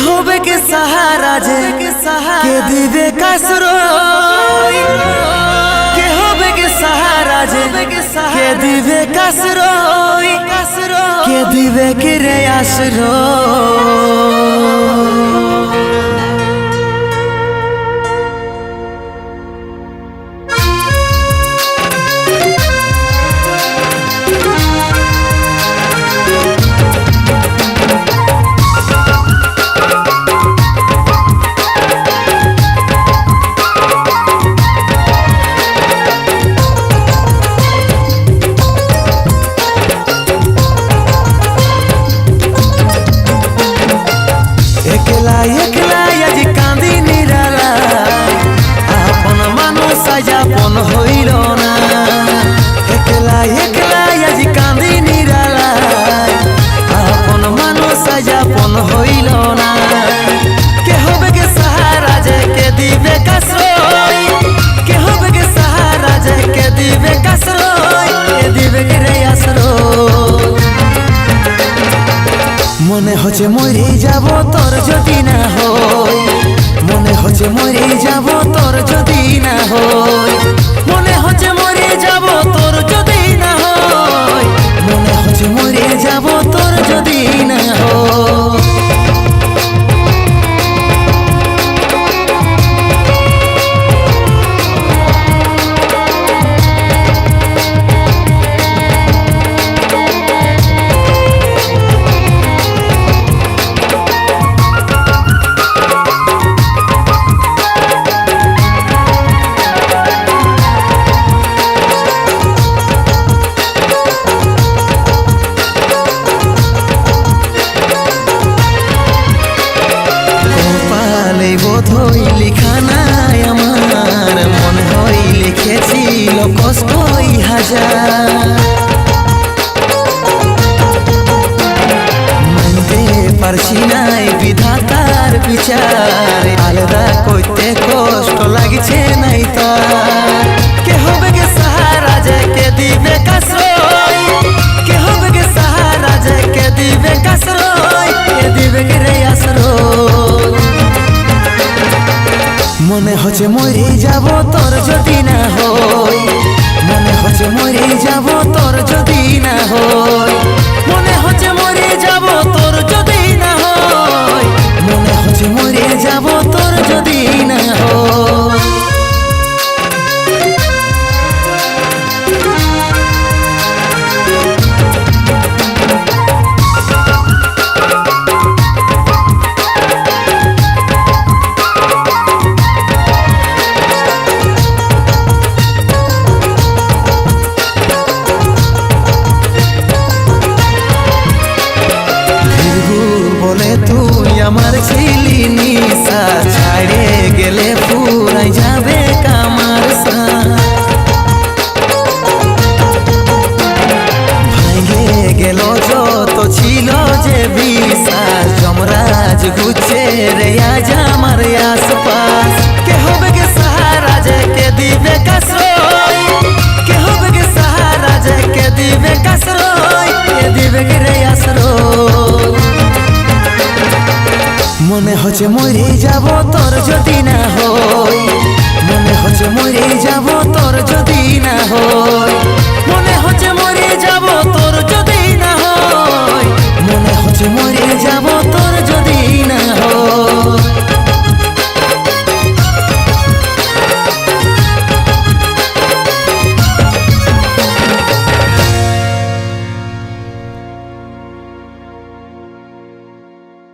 হবে কে সাহারা যে কে দিবে কাসরই কে হবে কে সাহারা যে কে দিবে কাসরই কে দিবে কে রে আশ্রয়। আপন হইল না একলা একলা আজ কাঁদি নিরালায় আপন মানুষ আজ আপন হইল না কে হবে কে সাহারা যে কে দিবে কাশ্রয় কে হবে কে সাহারা যে কে দিবে কাশ্রয় কে দিবে কে রে আশ্রয়। মনে হচ্ছে মরে যাব তোর যদি না হয় মনে হচ্ছে মরে যাব তোর যদি না হয় মনে হচ্ছে মরে যাব তোর যদি না হয় মনে হচ্ছে মরে যাব তোর যদি না হয়। বোধই লেখা নাই আমার মন হই লিখেছিল কষ্টই হাজার মানতে পারছি নাই বিধাতার বিচার আলাদা করতে কষ্ট লাগছে নাই তার কে হবে কে সাহারা যে কে দিবে কাশ্রয় কে হবে কে সাহারা যে কে দিবে কাশ্রয় কে দিবে কে রে আশ্রয়। মনে হচ্ছে মরে যাব তোর যদি না হয় মনে হচ্ছে মরে যাব তোর যদি না হয় মনে হচ্ছে মরে যাব তোর যদি না হয় মনে হচ্ছে মরে যাব তোর যদি না হয়। আমার ছিলি নিশা ছাড়ে গেলে পুরাই যাবে কামার ভাঙে গেল যত ছিল যে বিশ্বাস যমরাজ ঘুরছে রে আজ আমার আশপাশ কে হবে কে সাহারা যে কে দিবে কাশ্রয় কে হবে কে সাহারা যে কে দিবে কাশ্রয় কে দিবে কে রে আশ্রয়। মনে হচ্ছে মরে যাব তোর যদি না হয় মনে হচ্ছে মরে যাব